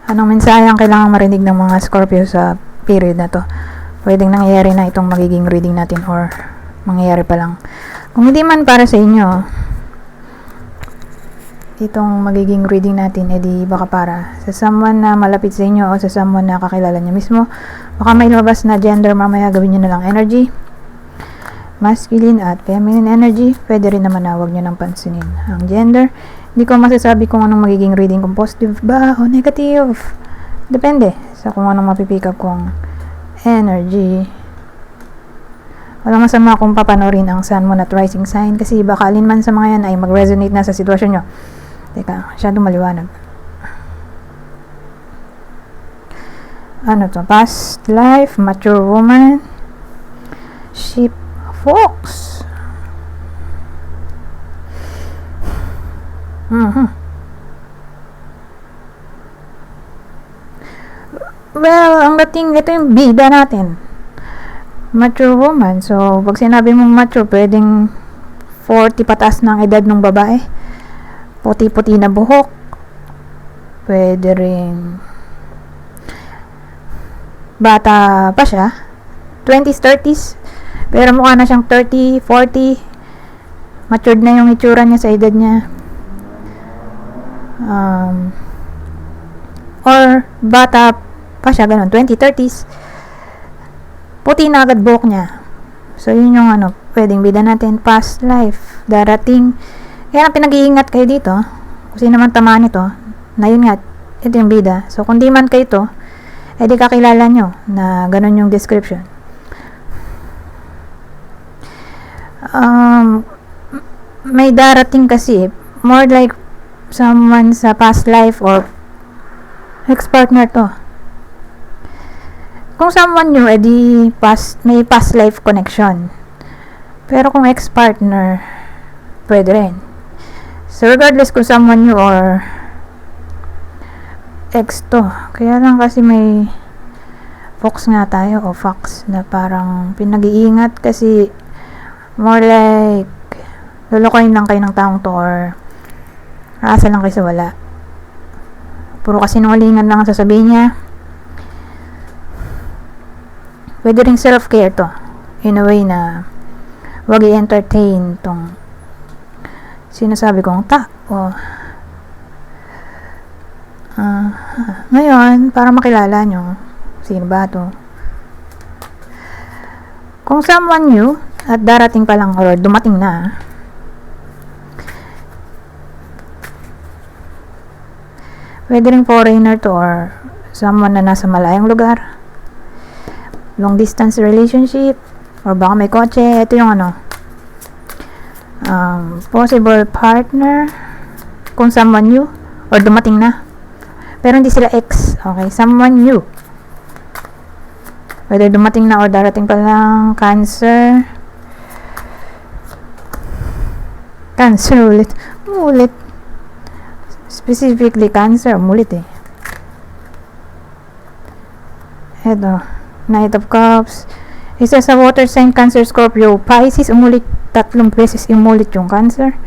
Anong mensahe ang kailangan marinig ng mga Scorpio sa period na to? Pwedeng nangyayari na itong magiging reading natin or mangyayari pa lang. Kung hindi man para sa inyo, itong magiging reading natin, edi baka para sa someone na malapit sa inyo o sa someone na kakilala niya mismo. Baka may lumabas na gender, mamaya gawin nyo na lang energy. Masculine at feminine energy. Pwede rin naman na huwag nyo nang pansinin ang gender. Hindi ko masasabi kung anong magiging reading, kung positive ba o negative. Depende sa kung anong mapipick up kong energy. Walang masama kung papanorin ang Sun, Moon at Rising sign kasi baka alinman sa mga yan ay mag-resonate na sa sitwasyon nyo. Teka, masyadong maliwanag. Ano to? Past life, mature woman, sheep, fox. Well, ang dating, ito yung bida natin. Mature woman. So, pag sinabi mong mature, pwedeng 40 pataas ng edad ng babae. Puti-puti na buhok. Pwede rin bata pa siya. 20s, 30s. Pero mukha na siyang 30, 40. Matured na yung itsura niya sa edad niya. Or bata pa siya, ganun, 20, 30s. Puti na agad buhok niya. So, yun yung pwedeng bida natin. Past life, darating. Kaya pinag-iingat kayo dito. Kung sino naman tamaan ito, na yun nga, ito yung bida. So, kung di man kayo ito, edi kakilala nyo na ganun yung description. May darating kasi, more like someone sa past life or ex-partner to. Kung someone new, edi may past life connection. Pero kung ex-partner, pwede rin. So, regardless kung someone new or ex to. Kaya lang kasi may fox nga tayo o fox na parang pinag-iingat kasi more like lulukoyin lang kayo ng taong to or aasa lang kayo sa wala. Puro kasinungalingan lang ang sasabihin niya. Pwede rin self-care to. In a way na wag i-entertain tong sinasabi kong o ngayon, para makilala nyo sino ba to. Kung someone new at darating pa lang or dumating na, pwede rin foreigner to or someone na nasa malayang lugar, long distance relationship, or baka may kotse. Ito yung possible partner kung someone new or dumating na pero hindi sila ex. Okay, someone new, whether dumating na or darating pa lang. Cancer ulit specifically Cancer, umulit eto, Knight of Cups. Isa sa water sign, Cancer, Scorpio, Pisces, umulit 3 beses, umulit yung Cancer.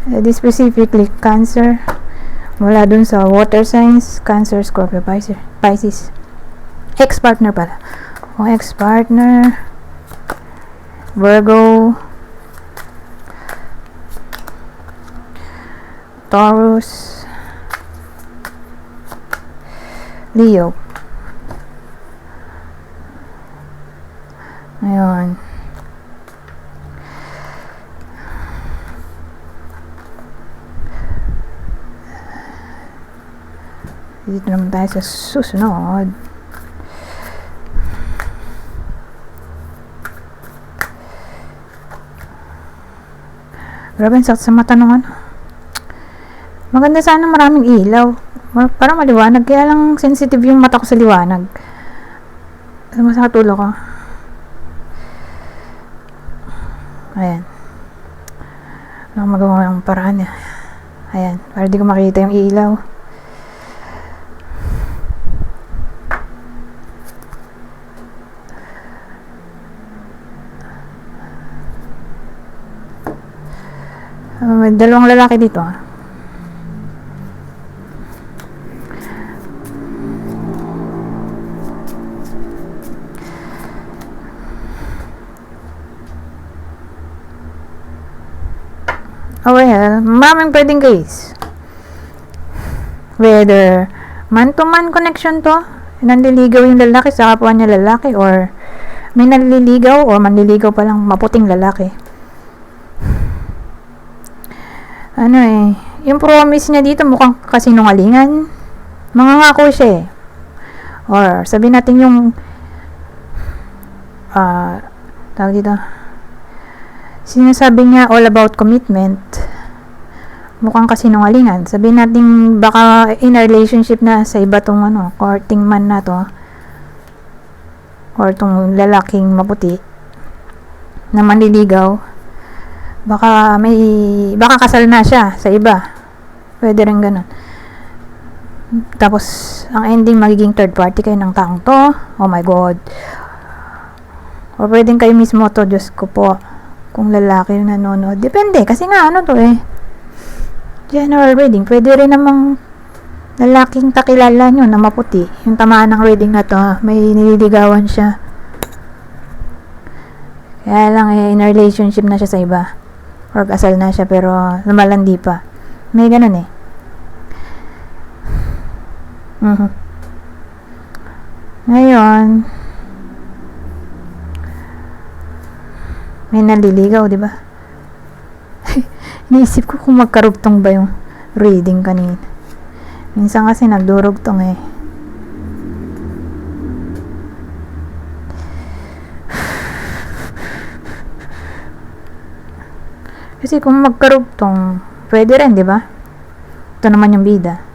This specifically Cancer, mula dun sa water signs, Cancer, Scorpio, Pisces. Ex-partner pala. O ex-partner, Virgo, Taurus, Leo. Ngayon, dito naman tayo sa susunod. Grabe ang sakit sa mata nung maganda sana maraming ilaw para maliwanag, kaya lang sensitive yung mata ko sa liwanag. Masakit ulo ko. Ayan, ano magawa ng paraan niya. Ayan, para di ko makita yung ilaw. May dalawang lalaki dito. well, maraming pwedeng case. Whether man-to-man connection to, nanliligaw yung lalaki sa kapwa niya lalaki, or may nanliligaw or manliligaw pa lang maputing lalaki. Yung promise niya dito mukhang kasinungalingan. Mangangako siya eh. Or sabihin natin yung tawag dito, sinasabi niya all about commitment, mukhang kasinungalingan. Sabihin natin baka in a relationship na sa iba tong courting man na to, or tong lalaking maputi na manliligaw. Baka kasal na siya sa iba. Pwede rin ganun. Tapos ang ending magiging third party kayo ng taong to. Oh my God. Or pwedeng kayo mismo to, Diyos ko po, kung lalaki yung nanonood. Depende, kasi nga to general reading. Pwede rin namang lalaking kakilala nyo na maputi, yung tamaan ng reading na to, may nililigawan siya. Kaya lang in a relationship na siya sa iba, or kasal na siya pero lumalandi pa. May ganun eh. Ngayon, may naliligaw, di ba? Iniisip ko kung magkarugtong ba yung reading kanina. Minsan kasi nagdurugtong eh. Kasi kung magkarugtong, pwede rin, di ba? Ito naman yung bida.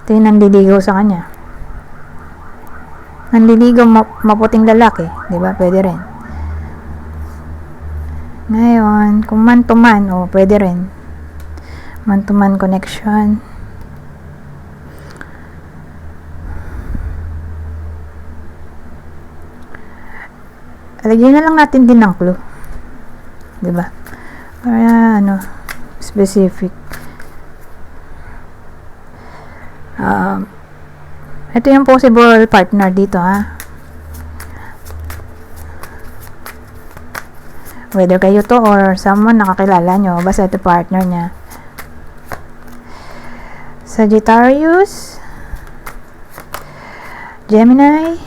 Ito yung nanliligaw sa kanya. Nanliligaw maputing lalaki, di ba? Pwede rin. Ngayon, kung man to man, pwede rin. Man to man connection. Alagyan na lang natin din ng clue. Di ba? Para specific. Ito yung possible partner dito whether kayo to or someone nakakilala nyo, basta ito partner niya. Sagittarius, Gemini,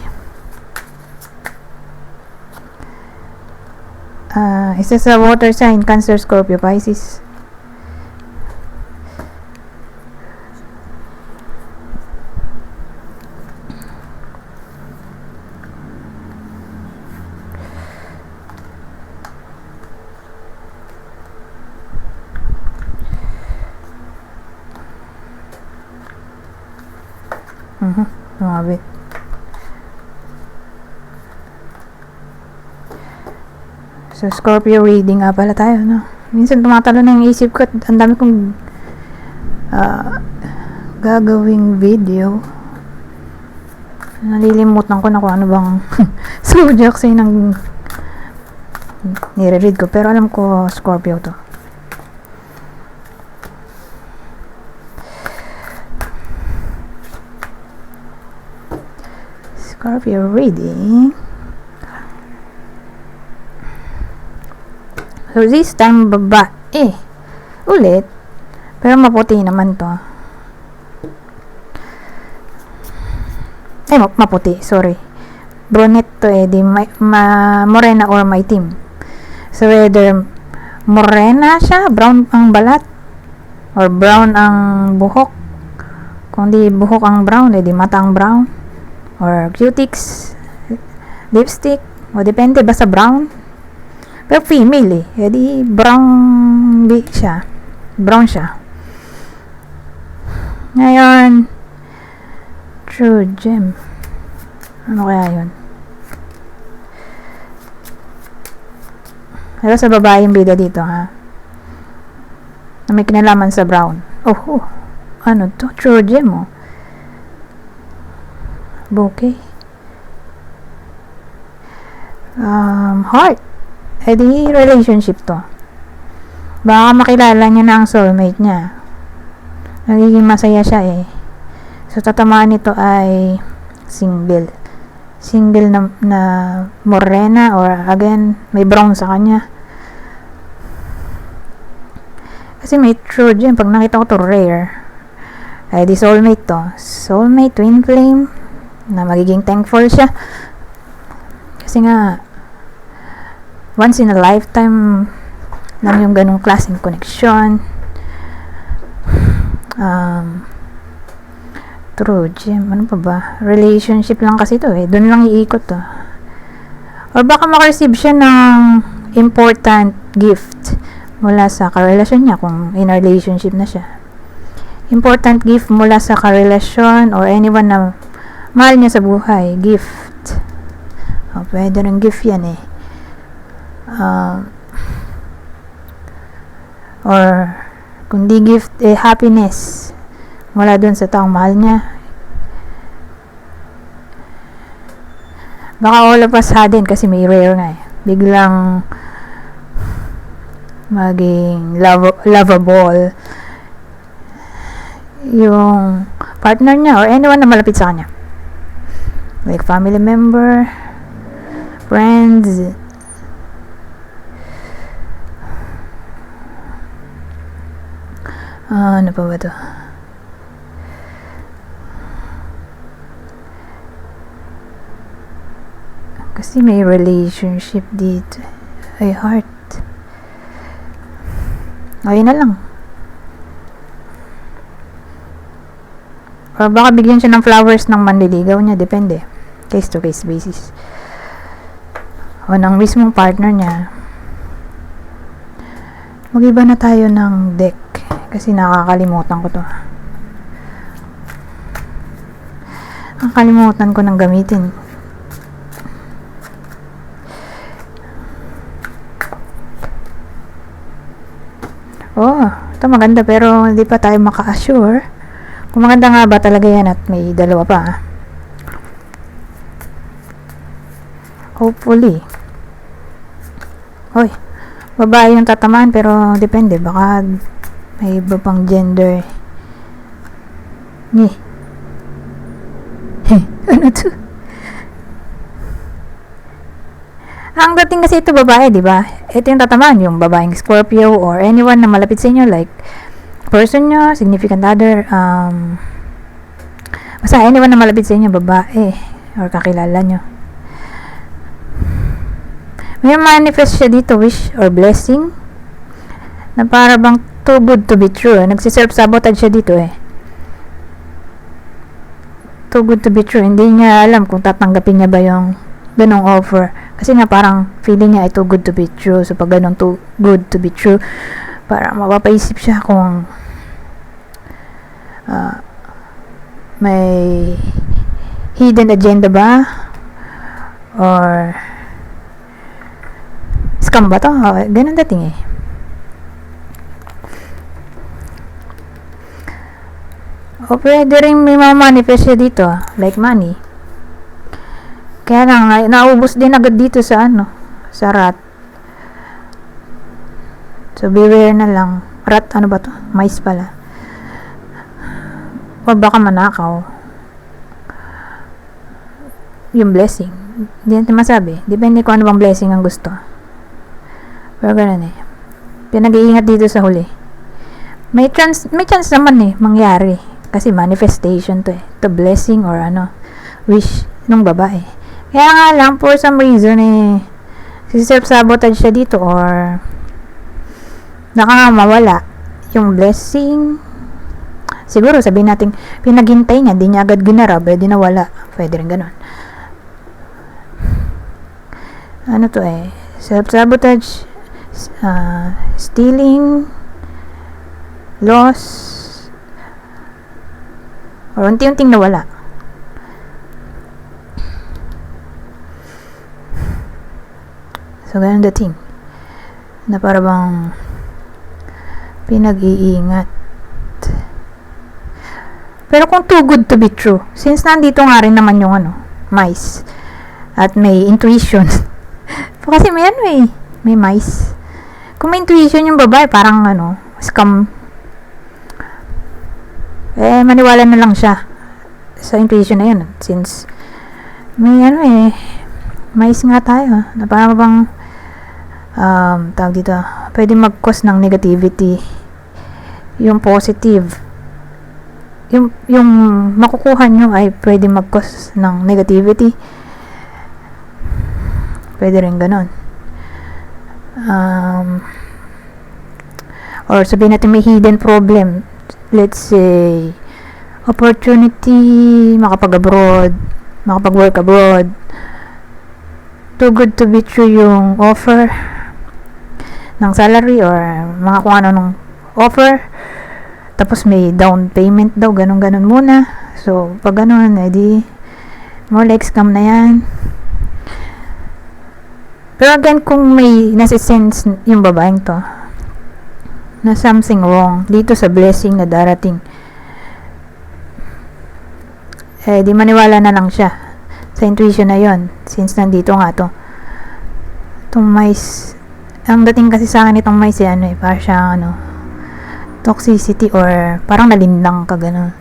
isa sa water sign, Cancer, Scorpio, Pisces. Lumabit. So, Scorpio reading nga pala tayo, Minsan tumatalo na yung isip ko at ang dami kong gagawing video. Nalilimutan ko na kung ano bang zodiac sign ng nire-read ko. Pero alam ko, Scorpio to. Scorpio reading. So this time babae ulit, pero maputi naman to. Maputi, sorry. Brunette to di morena or my team. So whether morena siya, brown ang balat, or brown ang buhok. Kung di buhok ang brown, di mata ang brown. Or cutics, lipstick, o depende, basta brown. Pero female di brown siya. Brown siya. Ngayon, true gem. Ano kaya yun? Pero sa babae yung bida dito, na may kinalaman sa brown. Ano to? True gem, bouquet. Heart. Di relationship to. Baka makilala niya na ang soulmate niya. Nagiging masaya siya So, tatamaan nito ay single. Single na morena, or again, may brown sa kanya. Kasi may true gem. Pag nakita ko to rare, ay di soulmate to. Soulmate, twin flame, na magiging thankful siya. Kasi nga, once in a lifetime lang yung ganong klaseng connection. True gem. Ano pa ba? Relationship lang kasi to eh. Doon lang iikot to. Or baka makareceive siya ng important gift mula sa karelasyon niya kung in a relationship na siya. Important gift mula sa karelasyon or anyone na mahal niya sa buhay. Gift. Pwede rin gift yan eh. Or kung di gift, happiness mula dun sa taong mahal niya. Baka all of a sudden, kasi may rare nga eh, biglang maging lovable yung partner niya or anyone na malapit sa kanya, like family member, friends. Ano pa ba to? Kasi may relationship dito. Ay, heart. Ayun na lang. Or baka bigyan siya ng flowers ng manliligaw niya. Depende. Case to case basis. O ng mismong partner niya. Mag-iba na tayo ng deck. Kasi nakakalimutan ko to. Nakakalimutan ko nang gamitin. Ito maganda pero hindi pa tayo maka-assure kung maganda nga ba talaga yan at may dalawa pa. Hopefully. Hoy, babae yung tatamaan pero depende, baka may iba pang gender. Ano to? Ang dating kasi ito babae, di ba? Ito yung tatamaan, yung babaeng Scorpio or anyone na malapit sa inyo, like person nyo, significant other, basta anyone na malapit sa inyo, babae or kakilala nyo. May manifest siya dito, wish or blessing na para bang too good to be true. Nagsiself-sabotage siya dito eh. Too good to be true. Hindi niya alam kung tatanggapin niya ba yung ganong offer. Kasi nga parang feeling niya ay too good to be true. So pag ganong too good to be true, parang mapapaisip siya kung may hidden agenda ba or scam ba to? Ganun dating eh. O pwede rin may manifest siya dito, like money. Kaya lang, naubos din agad dito sa sa rat. So beware na lang. Rat, ano ba to? Mais pala. O baka manakaw. Yung blessing. Hindi natin masabi. Depende kung ano bang blessing ang gusto. Pero ganun eh. Pinag-iingat dito sa huli. May chance naman eh, mangyari. Kasi manifestation to eh. To blessing or wish nung babae. Kaya nga lang, for some reason eh, self-sabotage siya dito or baka nga mawala yung blessing. Siguro sabihin natin, pinaghintay niya, di niya agad ginarab, di nawala. Pwede rin ganun. Ano to eh, self-sabotage, stealing, loss, or unti-unting nawala. So, ganun dating. Na para bang pinag-iingat. Pero kung too good to be true, since nandito nga rin naman yung mice, at may intuition. Kasi may may mice. Kung may intuition yung babae, parang scam. Maniwala na lang siya sa intuition na yun. Since may mice nga tayo. Na parang bang tawag dito, pwede mag-cause ng negativity yung positive. Yung makukuha nyo ay pwede mag-cause ng negativity. Pwede rin ganon. Or sabihin natin may hidden problem. Let's say, opportunity, makapag-abroad, makapag-work abroad. Too good to be true yung offer ng salary or mga kung ano nung offer. Tapos may down payment daw, ganun-ganun muna. So, pag ganun, edi more like scam na yan. Pero again, kung may nasi-sense yung babaeng to na something wrong dito sa blessing na darating, eh di maniwala na lang siya sa intuition na yon, since nandito nga to itong mice. Ang dating kasi sa akin itong mice, parang siyang toxicity or parang nalindang ka gano'n.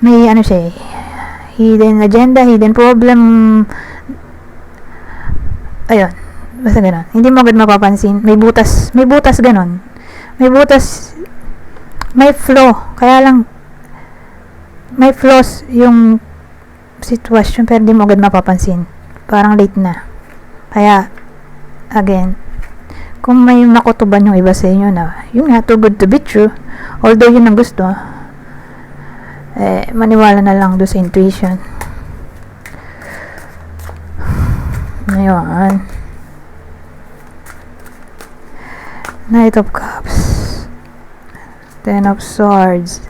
May siya hidden agenda, hidden problem. Ayun, basta gano'n. Hindi mo agad mapapansin. May butas gano'n. May butas, may flaw. Kaya lang, may flaws yung sitwasyon pero hindi mo agad mapapansin. Parang late na. Kaya, again, kung may makutuban yung iba sa inyo na yun nga, too good to be true, although yun ang gusto, maniwala na lang doon sa intuition. Ngayon, Knight of Cups, Ten of Swords,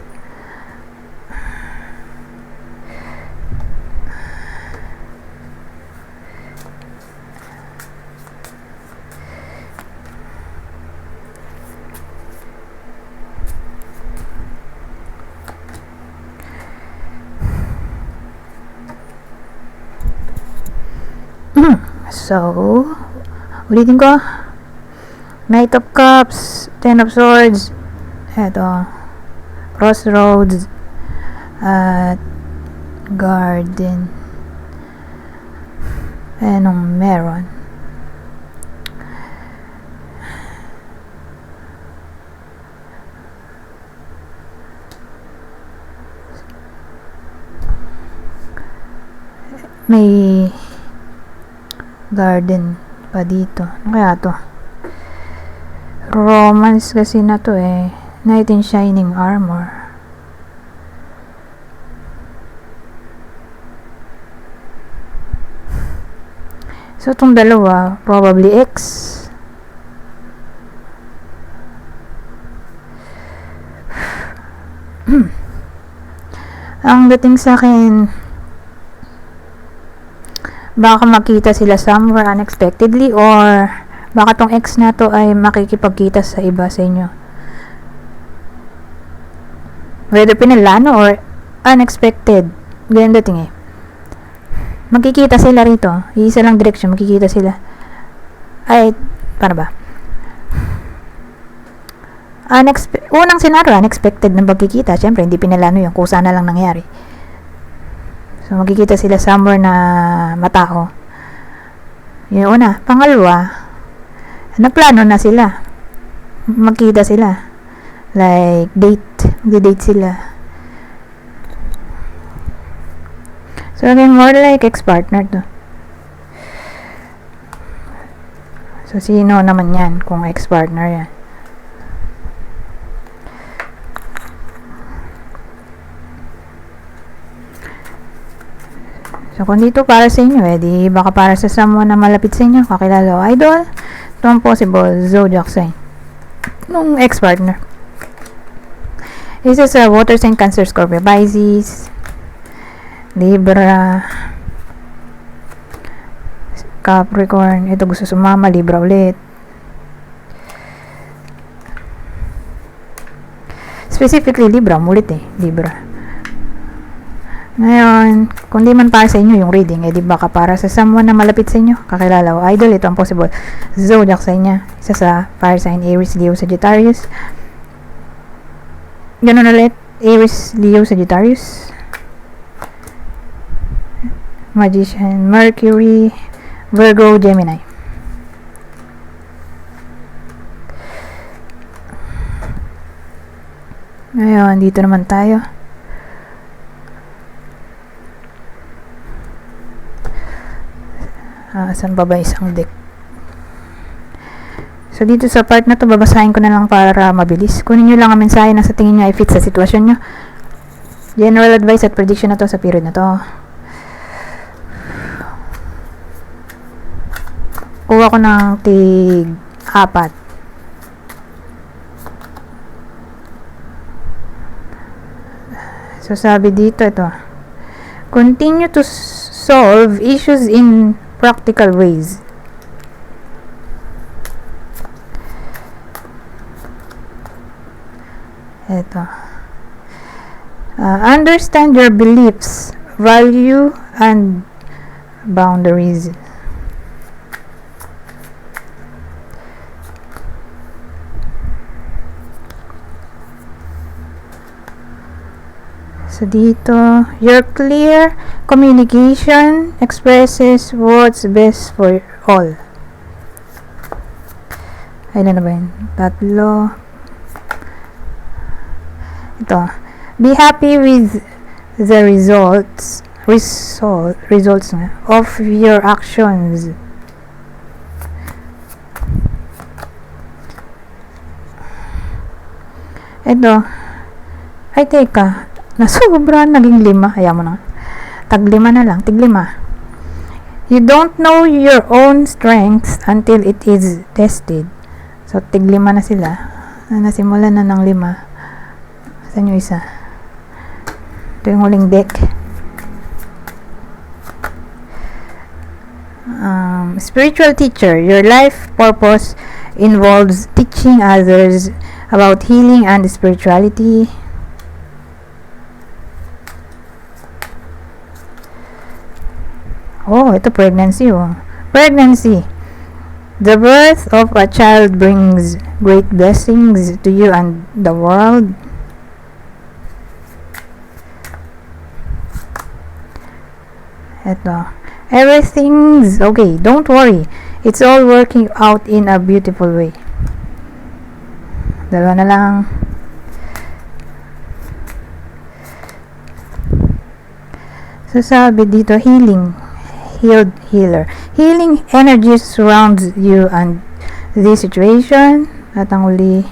so, ulitin ko. Knight of Cups, Ten of Swords, eto, Crossroads, at Garden. Anong meron? May garden pa dito. Ano kaya to? Romance kasi na to Knight in Shining Armor. So, itong dalawa, probably X. Ang dating sa akin, baka makita sila somewhere unexpectedly, or baka tong ex na to ay makikipagkita sa iba sa inyo. Whether pinalano or unexpected. Ganyan dating Magkikita sila rito. Iisa lang direction, magkikita sila. Ay, para ba? Unang senaryo, unexpected na magkikita. Siyempre, hindi pinalano yun. Kusa na lang nangyari. So, magkikita sila somewhere na matao. Yung una. Pangalawa, nagplano na sila. Magkita sila. Like, date sila. So, again, more like ex-partner to. So, sino naman yan kung ex-partner yan? So, kung dito para sa inyo, di baka para sa someone na malapit sa inyo, kakilala o idol, ito ang possible zodiac sign nung ex-partner. This is a water sign, Cancer, Scorpio, Pisces, Libra, Capricorn. Ito gusto sumama, Libra ulit. Specifically, Libra, mulit Libra. Ngayon, kung di man para sa inyo yung reading, di baka para sa someone na malapit sa inyo, kakilala o idol, ito ang possible zodiac sign niya. Isa sa fire sign, Aries, Leo, Sagittarius. Ganun ulit, Aries, Leo, Sagittarius. Magician, Mercury, Virgo, Gemini. Ngayon, dito naman tayo. Saan ba isang deck? So, dito sa part na to, babasahin ko na lang para mabilis. Kunin nyo lang ang mensahe na sa tingin nyo ay fit sa sitwasyon nyo. General advice at prediction na to sa period na to. Kuha ko ng tig 4. So, sabi dito, ito. Continue to solve issues in practical ways. Ito. Understand your beliefs, value, and boundaries. So, dito, your clear communication expresses what's best for all. Ay, na ba yun? 3. Ito. Be happy with the results of your actions. Ito. Ay, teka. Nasobra, naging 5. Ayaw mo na. Tag-5 na lang. Tig-5. You don't know your own strengths until it is tested. So, tig-5 na sila. Nasimulan na ng 5. Saan yung isa? Ito yung huling deck. Spiritual teacher. Your life purpose involves teaching others about healing and spirituality. Oh, ito pregnancy. Pregnancy. The birth of a child brings great blessings to you and the world. Ito. Everything's okay. Don't worry. It's all working out in a beautiful way. 2 na lang. So, sabi dito, healer. Healing energy surrounds you and this situation. At ang uli,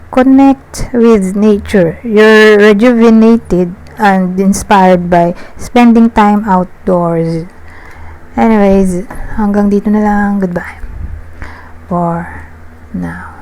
connect with nature. You're rejuvenated and inspired by spending time outdoors. Anyways, hanggang dito na lang. Goodbye for now.